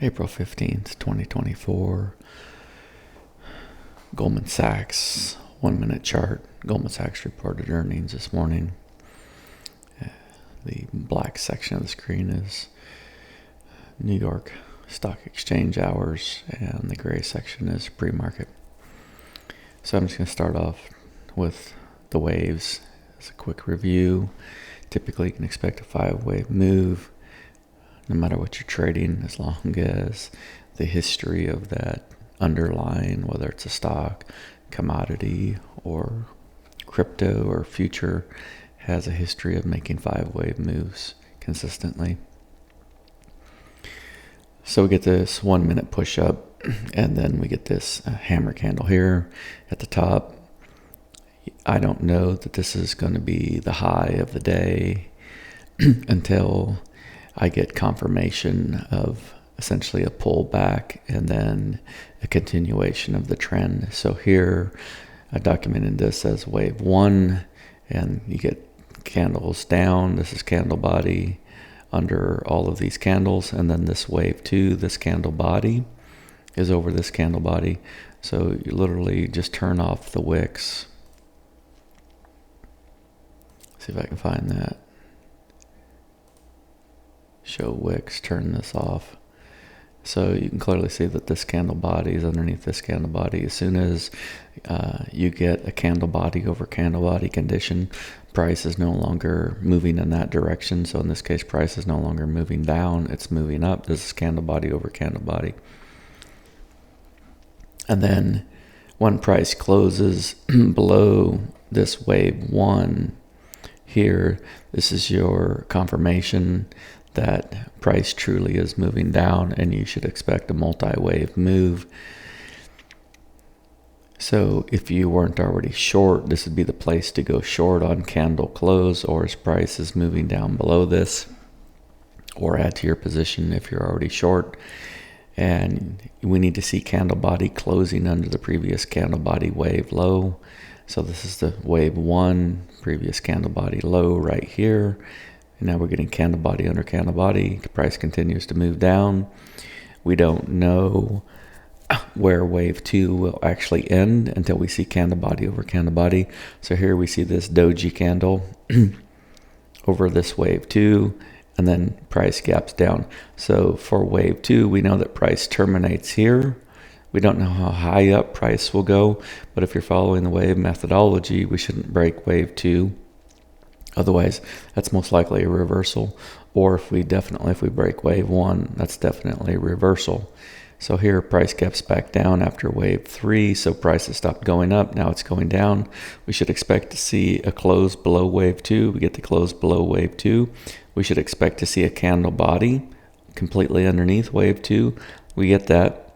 April 15th, 2024. Goldman Sachs 1 minute chart. Goldman Sachs reported earnings this morning. The black section of the screen is New York Stock Exchange hours, and the gray section is pre-market. So I'm just going to start off with the waves as a quick review. Typically you can expect a 5-wave move no matter what you're trading, as long as the history of that underlying, whether it's a stock, commodity, or crypto or future, has a history of making 5-wave moves consistently. So we get this 1 minute push up, and then we get this hammer candle here at the top. I don't know that this is going to be the high of the day until I get confirmation of essentially a pullback and then a continuation of the trend. So here I documented this as wave 1, and you get candles down. This is candle body under all of these candles, and then this wave 2, this candle body is over this candle body. So you literally just turn off the wicks. See if I can find that. Show wicks, turn this off. So you can clearly see that this candle body is underneath this candle body. As soon as you get a candle body over candle body condition, price is no longer moving in that direction. So in this case, price is no longer moving down, it's moving up. This is candle body over candle body. And then when price closes below this wave 1 here, this is your confirmation that price truly is moving down, and you should expect a multi-wave move. So if you weren't already short, this would be the place to go short on candle close, or as price is moving down below this, or add to your position if you're already short. And we need to see candle body closing under the previous candle body wave low. So this is the wave 1, previous candle body low right here. And now we're getting candle body under candle body. The price continues to move down. We don't know where wave 2 will actually end until we see candle body over candle body. So here we see this doji candle over this wave 2, and then price gaps down. So for wave 2, we know that price terminates here. We don't know how high up price will go, but if you're following the wave methodology, we shouldn't break wave 2. Otherwise, that's most likely a reversal. Or if we break wave 1, that's definitely a reversal. So here price gaps back down after wave 3. So price has stopped going up. Now it's going down. We should expect to see a close below wave 2. We get the close below wave 2. We should expect to see a candle body completely underneath wave 2. We get that,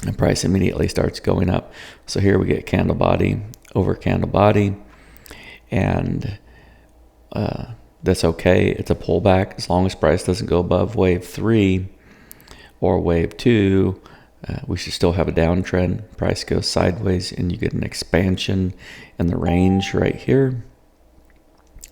and price immediately starts going up. So here we get candle body over candle body, and that's okay. It's a pullback as long as price doesn't go above wave 3 or wave 2. We should still have a downtrend. Price goes sideways, and you get an expansion in the range right here.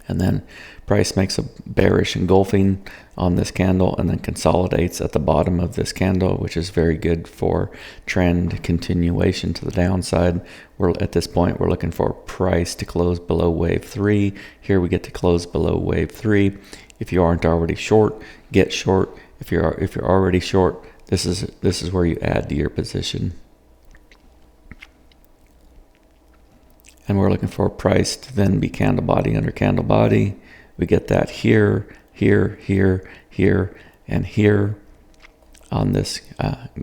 And then price makes a bearish engulfing on this candle and then consolidates at the bottom of this candle, which is very good for trend continuation to the downside. At this point, we're looking for price to close below wave 3. Here we get to close below wave 3. If you aren't already short, get short. If you're already short, this is where you add to your position. And we're looking for price to then be candle body under candle body. We get that here, here, here, here, and here on this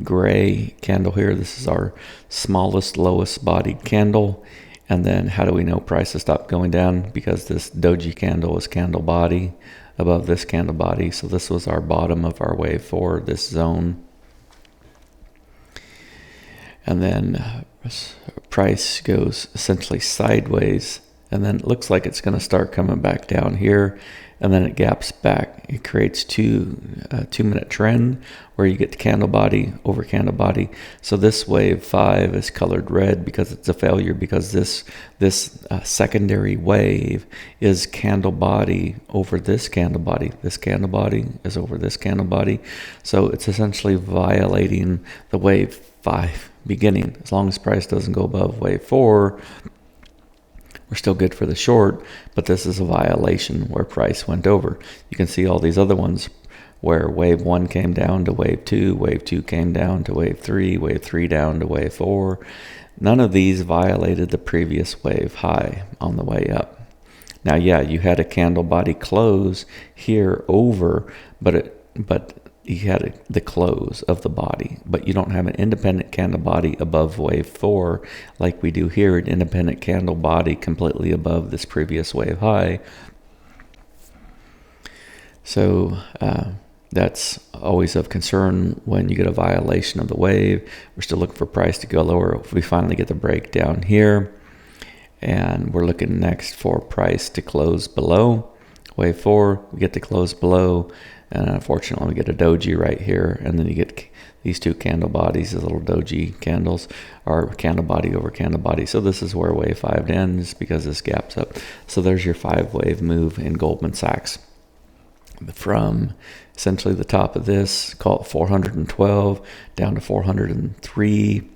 gray candle here. This is our smallest, lowest bodied candle. And then how do we know price has stopped going down? Because this doji candle is candle body above this candle body. So this was our bottom of our wave 4, this zone. And then price goes essentially sideways, and then it looks like it's going to start coming back down here, and then it gaps back. It creates a 2-minute trend where you get candle body over candle body. So this wave 5 is colored red because it's a failure, because this secondary wave is candle body over this candle body. This candle body is over this candle body. So it's essentially violating the wave 5 beginning. As long as price doesn't go above wave 4, we're still good for the short, but this is a violation where price went over. You can see all these other ones where wave 1 came down to wave 2 came down to wave 3 down to wave 4. None of these violated the previous wave high on the way up. Now, yeah, you had a candle body close here over, but you had the close of the body, but you don't have an independent candle body above wave 4 like we do here, an independent candle body completely above this previous wave high. So that's always of concern when you get a violation of the wave. We're still looking for price to go lower. If we finally get the breakdown here, and we're looking next for price to close below wave 4, we get to close below. And unfortunately, we get a doji right here, and then you get these two candle bodies, these little doji candles, are candle body over candle body. So this is where wave 5 ends because this gaps up. So there's your 5-wave move in Goldman Sachs. From essentially the top of this, call it 412, down to 403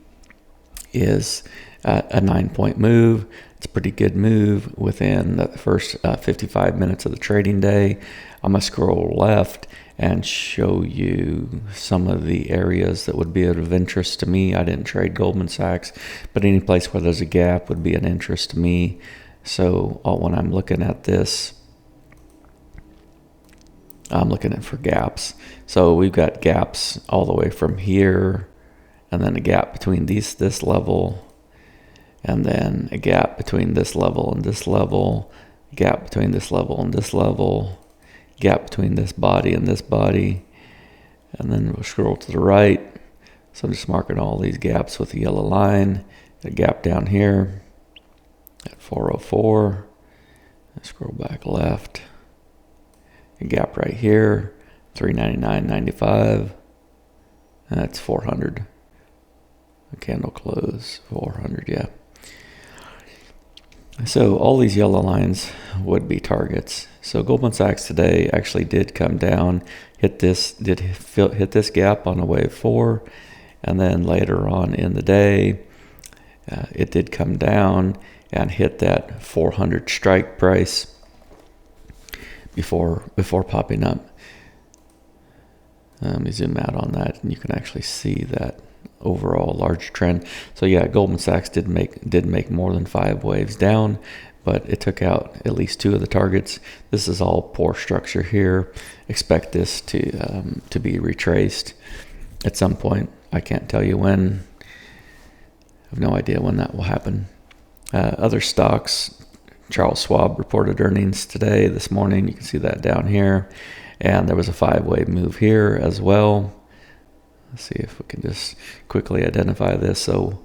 is a 9-point move. It's a pretty good move within the first 55 minutes of the trading day. I'm going to scroll left and show you some of the areas that would be of interest to me. I didn't trade Goldman Sachs, but any place where there's a gap would be an interest to me. So when I'm looking at this, I'm looking at for gaps. So we've got gaps all the way from here, and then a gap between this level, and then a gap between this level and this level, gap between this level and this level, gap between this body and this body, and then we'll scroll to the right. So I'm just marking all these gaps with a yellow line. A gap down here at 404. Scroll back left. A gap right here, 399.95. And that's 400. A candle close, 400, yeah. So all these yellow lines would be targets. So Goldman Sachs today actually did come down, hit this gap on a wave 4, and then later on in the day, it did come down and hit that 400 strike price before popping up. Let me zoom out on that, and you can actually see that overall large trend. So yeah, Goldman Sachs did make more than 5 waves down, but it took out at least 2 of the targets. This is all poor structure here. Expect this to be retraced at some point. I can't tell you when. I have no idea when that will happen. Other stocks, Charles Schwab reported earnings this morning. You can see that down here. And there was a 5-wave move here as well. Let's see if we can just quickly identify this. So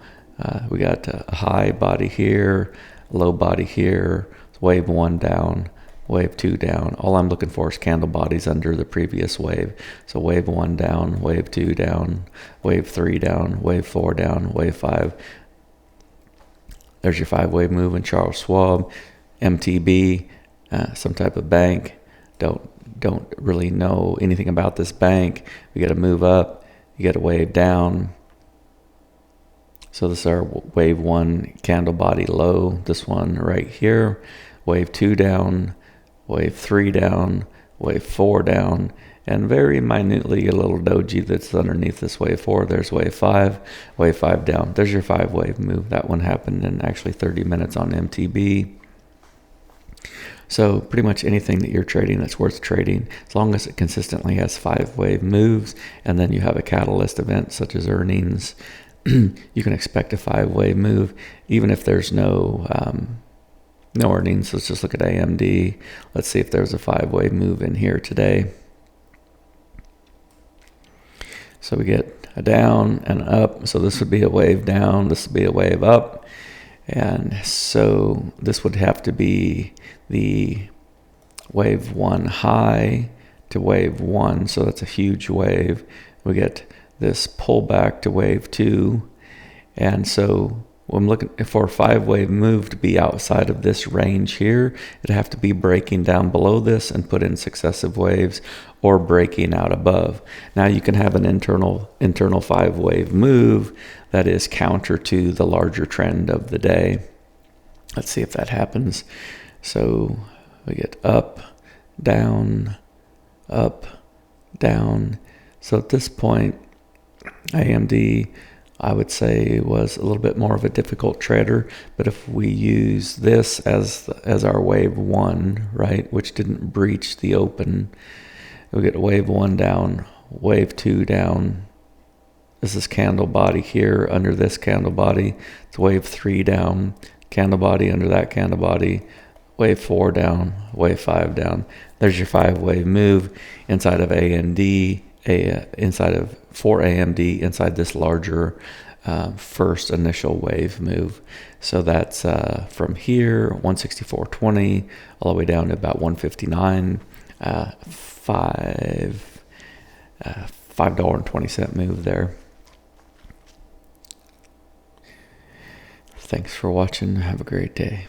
we got a high body here, low body here, wave 1 down, wave 2 down. All I'm looking for is candle bodies under the previous wave. So wave 1 down, wave 2 down, wave 3 down, wave 4 down, wave 5. There's your 5-wave move in Charles Schwab. MTB, some type of bank. Don't really know anything about this bank. We got to move up. You got a wave down. So this is our wave 1 candle body low. This one right here. Wave 2 down, wave 3 down, wave 4 down, and very minutely a little doji that's underneath this wave 4. There's wave 5 down. There's your 5-wave move. That one happened in actually 30 minutes on MTB. So pretty much anything that you're trading that's worth trading, as long as it consistently has 5-wave moves, and then you have a catalyst event such as earnings, you can expect a 5-wave move, even if there's no earnings. Let's just look at AMD. Let's see if there's a 5-wave move in here today. So we get a down and up. So this would be a wave down. This would be a wave up. And so this would have to be the wave 1 high to wave 1, so that's a huge wave. We get this pullback to wave 2, and so when I'm looking for a 5-wave move to be outside of this range here, it'd have to be breaking down below this and put in successive waves, or breaking out above. Now you can have an internal 5-wave move that is counter to the larger trend of the day. Let's see if that happens. So we get up, down, up, down. So at this point, AMD, I would say, was a little bit more of a difficult trader. But if we use this as our wave 1, right, which didn't breach the open, we get wave 1 down, wave 2 down. This is candle body here under this candle body. It's wave 3 down, candle body under that candle body, wave 4 down, wave 5 down. There's your 5-wave move inside of AMD, for AMD inside this larger first initial wave move. So that's from here, 164.20 all the way down to about 159, $5.20 move there. Thanks for watching. Have a great day.